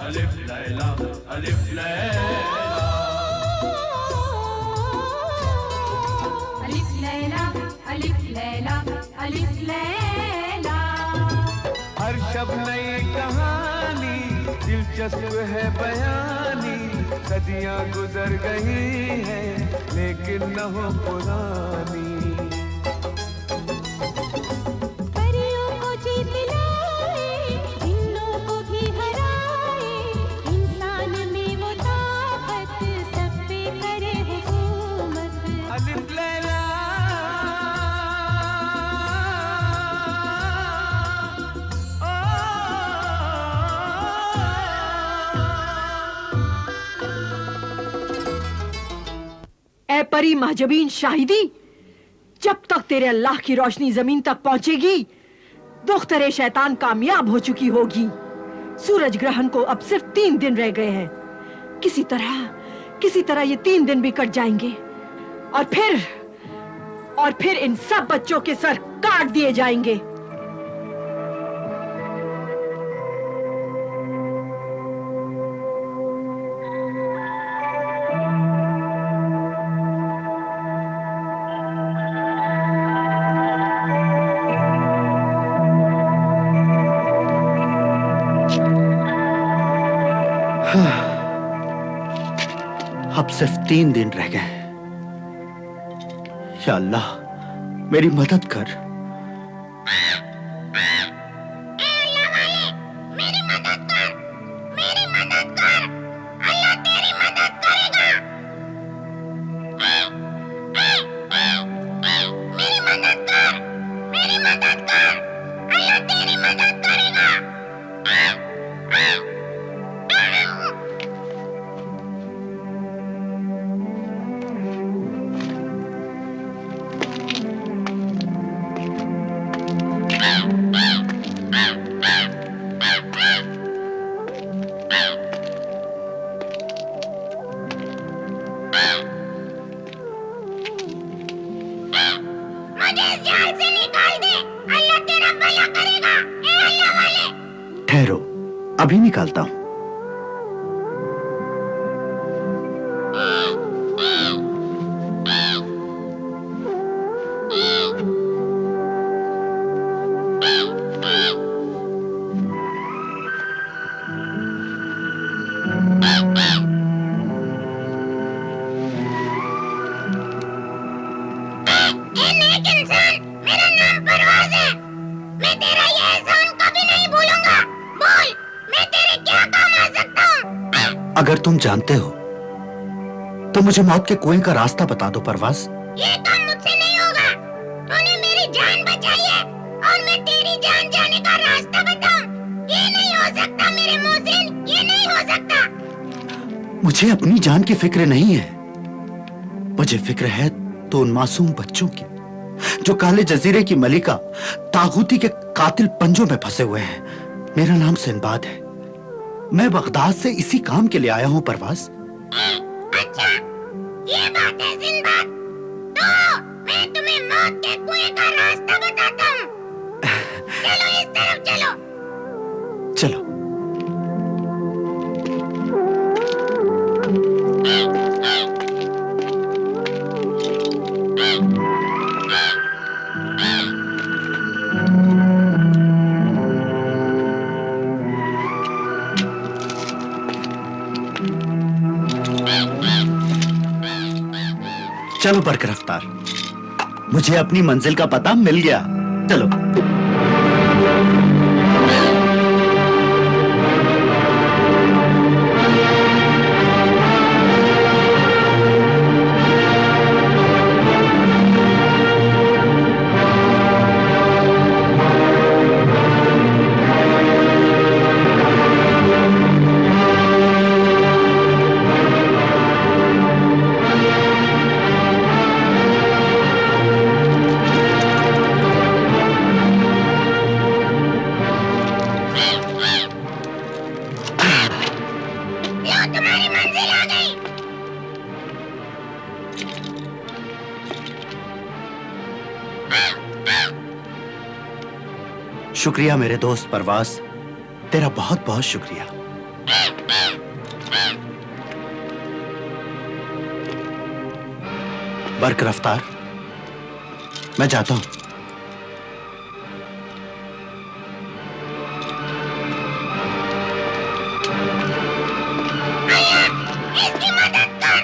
अलिफ लैला अलिफ लैला अलिफ लैला अलिफ लैला अलिफ लैला। हर शब नई कहानी दिलचस्प है बयानी, सदियां गुजर गई हैं लेकिन न हो पुरानी। ऐ परी महजबीन शाहिदी, जब तक तेरे अल्लाह की रोशनी जमीन तक पहुंचेगी दुख्तरे शैतान कामयाब हो चुकी होगी। सूरज ग्रहण को अब सिर्फ 3 दिन रह गए हैं। किसी तरह ये 3 दिन भी कट जाएंगे और फिर इन सब बच्चों के सर काट दिए जाएंगे। अब सिर्फ 3 दिन रह गए। या अल्लाह मेरी मदद कर। ठहरो, अभी निकालता हूं। अगर तुम जानते हो तो मुझे मौत के कुएं का रास्ता बता दो परवाज़। ये काम मुझसे नहीं होगा। तूने मेरी जान बचाई है और मैं तेरी जान जाने का रास्ता बताऊं? ये नहीं हो सकता मेरे मोहसिन, ये नहीं हो सकता। मुझे अपनी जान की फिक्र नहीं है, मुझे फिक्र है तो उन मासूम बच्चों की जो काले जजीरे की मलिका तागूती के कातिल पंजों में फंसे हुए हैं। मेरा नाम सिंबाद है, मैं बगदाद से इसी काम के लिए आया हूं परवाज़। अच्छा, ये बात है सिंबाद, तो मैं तुम्हें मौत के कुएं का रास्ता बताता हूँ। चलो इस तरफ चलो। चलो। चलो बरकरफ्तार, मुझे अपनी मंजिल का पता मिल गया। चलो। शुक्रिया मेरे दोस्त परवाज़, तेरा बहुत बहुत शुक्रिया। बर्क रफ्तार, मैं जाता हूं। इसकी मदद कर।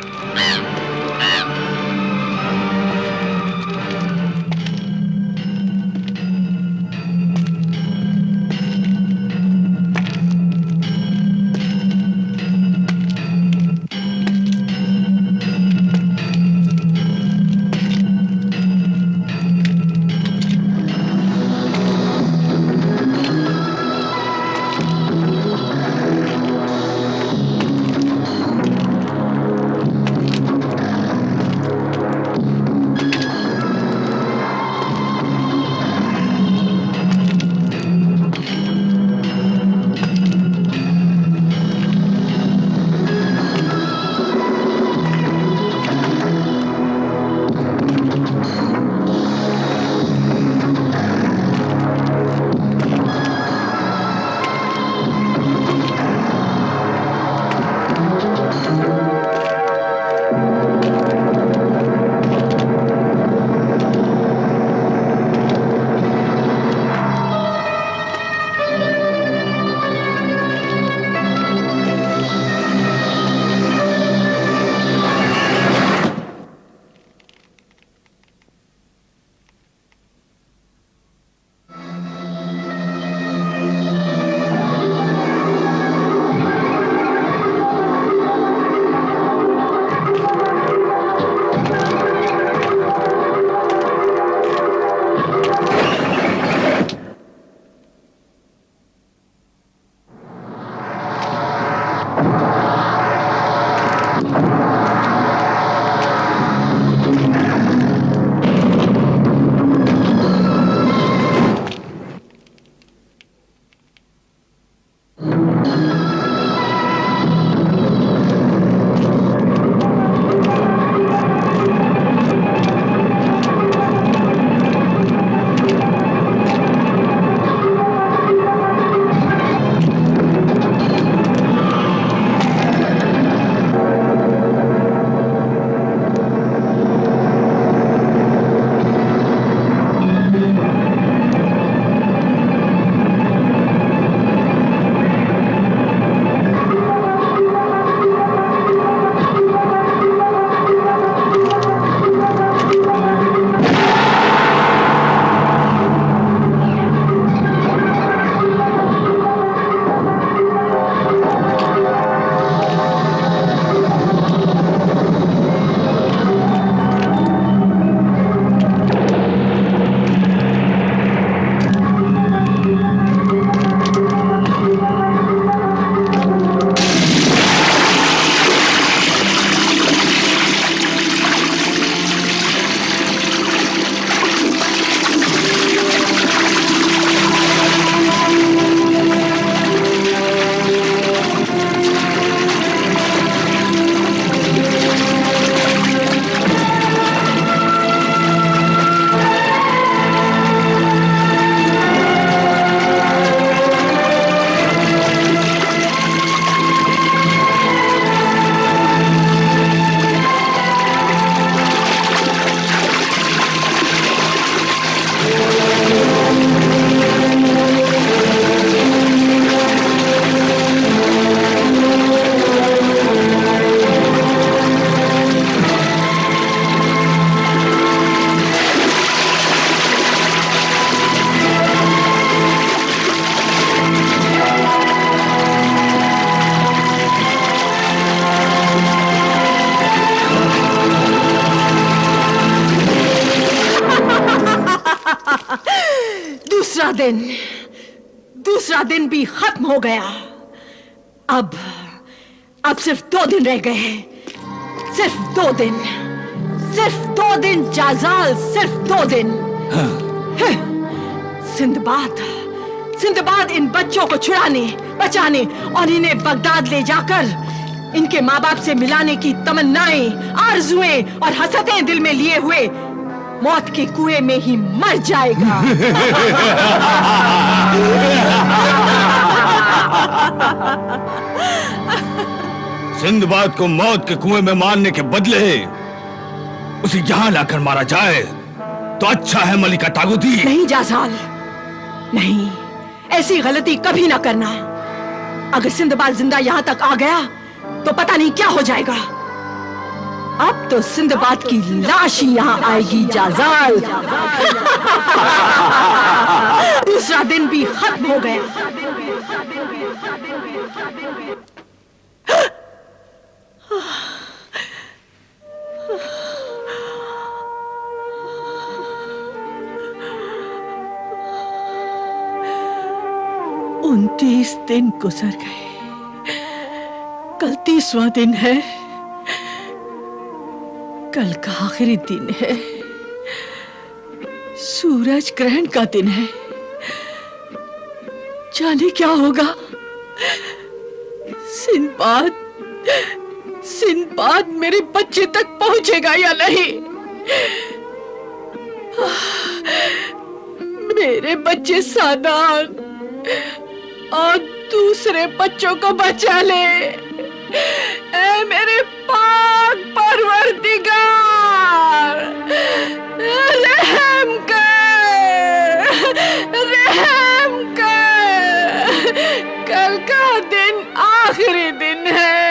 दूसरा दिन भी खत्म हो गया। अब सिर्फ 2 दिन रह गए हैं। सिर्फ 2 दिन, सिर्फ 2 दिन जाजाल, सिर्फ 2 दिन। सिंदबाद इन बच्चों को छुड़ाने, बचाने और इन्हें बगदाद ले जाकर इनके माँ बाप से मिलाने की तमन्नाएं, आरजुएं और हसरतें दिल में लिए हुए मौत के कुएं में ही मर जाएगा। सिंदबाद को मौत के कुएं में मारने के बदले उसे यहां लाकर मारा जाए तो अच्छा है मलिका तागुती। नहीं जासाल, नहीं, ऐसी गलती कभी ना करना। अगर सिंदबाद जिंदा यहां तक आ गया तो पता नहीं क्या हो जाएगा। अब तो सिंदबाद की लाश ही यहां आएगी जाजाल। दूसरा दिन भी खत्म हो गया। उनतीस दिन गुजर गए, कल 30वां दिन है, कल का आखिरी दिन है, सूरज ग्रहण का दिन है। जाने क्या होगा। सिंदबाद सिंदबाद मेरे बच्चे तक पहुंचेगा या नहीं। मेरे बच्चे सादान और दूसरे बच्चों को बचा ले। ऐ मेरे पाक परवरदिगार, रहम कर, रहम कर। कल का दिन आखिरी दिन है,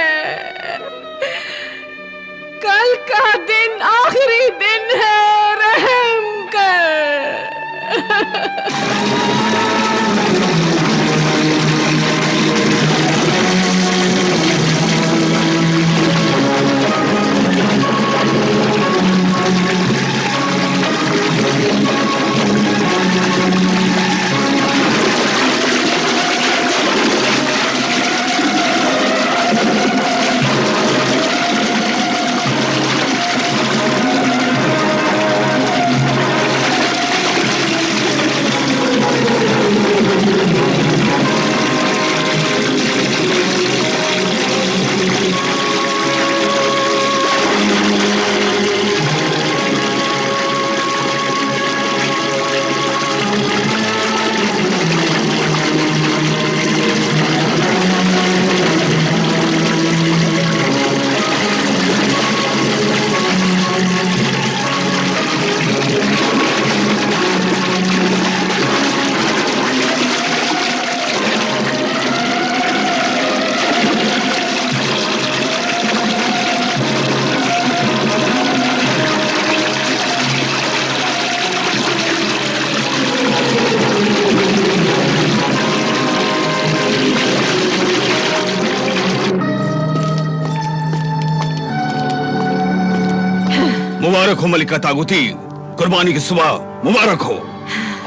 कल का दिन आखिरी दिन है, रहम कर। मुबारक हो मलिका तागुती, कुर्बानी की सुबह मुबारक हो।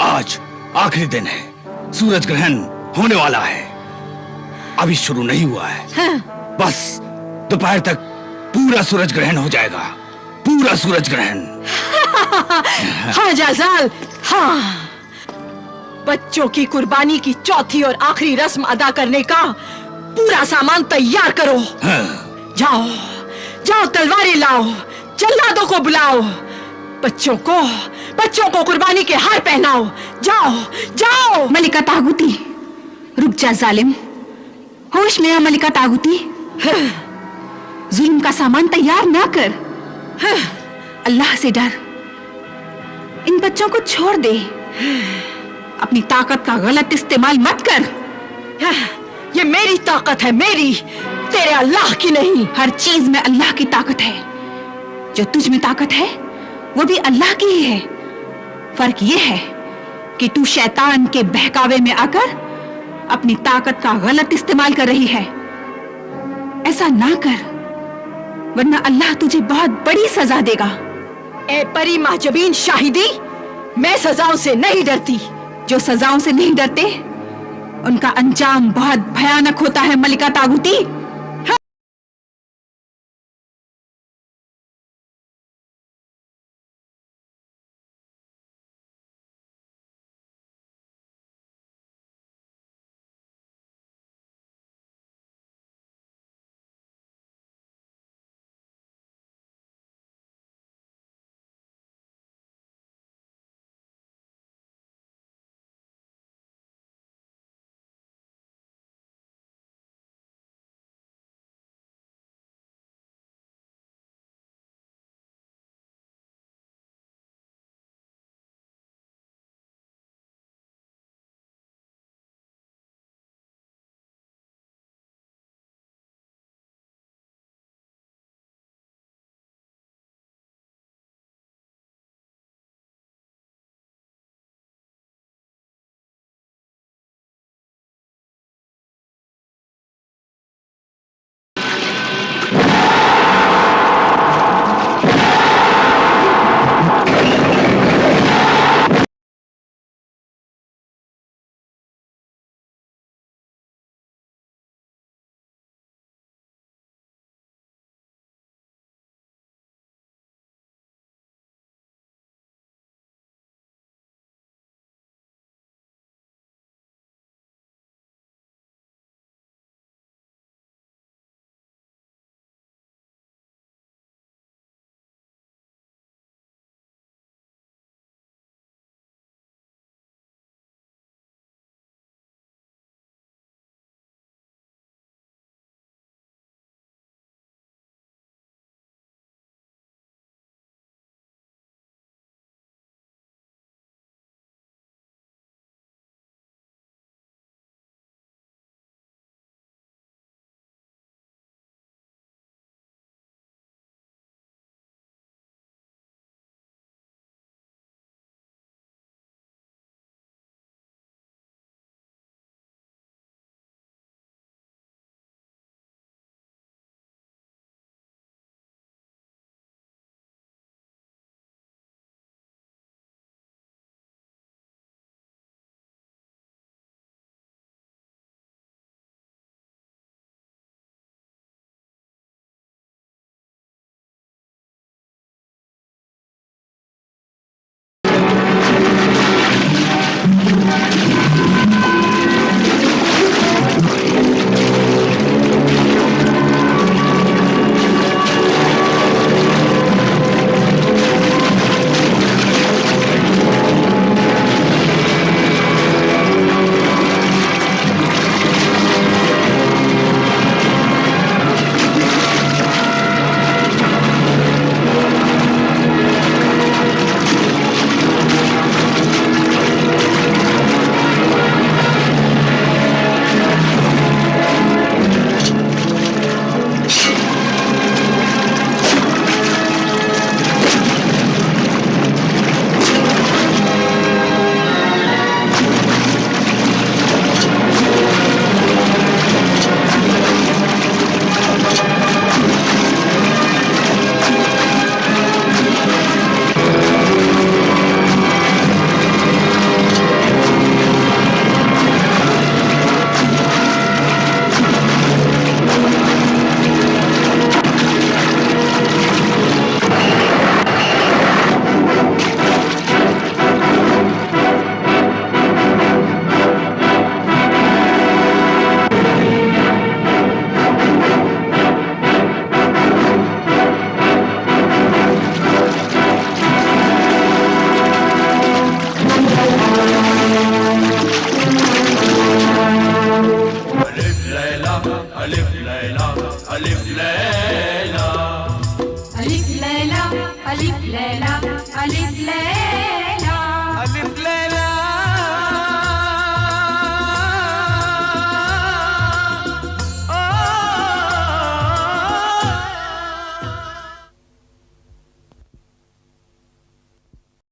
आज आखिरी दिन है, सूरज ग्रहण होने वाला है, अभी शुरू नहीं हुआ है। हाँ। बस दोपहर तक पूरा सूरज ग्रहण हो जाएगा, पूरा सूरज ग्रहण। हाँ जाजाल, हाँ। बच्चों की कुर्बानी की चौथी और आखिरी रस्म अदा करने का पूरा सामान तैयार करो। हाँ। जाओ जाओ, तलवारें लाओ, जल्लादों को बुलाओ, बच्चों को कुर्बानी के हार पहनाओ। जाओ जाओ। मलिका तागुती, रुक जा जालिम, होश में आ मलिका तागुती। जुल्म का सामान तैयार ना कर, अल्लाह से डर, इन बच्चों को छोड़ दे, अपनी ताकत का गलत इस्तेमाल मत कर। ये मेरी ताकत है, मेरी, तेरे अल्लाह की नहीं। हर चीज में अल्लाह की ताकत है, जो तुझ में ताकत है वो भी अल्लाह की ही है। फर्क ये है कि तू शैतान के बहकावे में आकर अपनी ताकत का गलत इस्तेमाल कर रही है। ऐसा ना कर, वरना अल्लाह तुझे बहुत बड़ी सजा देगा। ए परी महजबीन शाहिदी, मैं सजाओं से नहीं डरती। जो सजाओं से नहीं डरते उनका अंजाम बहुत भयानक होता है मलिका तागुती। अलिफ लैला अलिफ लैला अलिफ लैला अलिफ लैला अलिफ लैला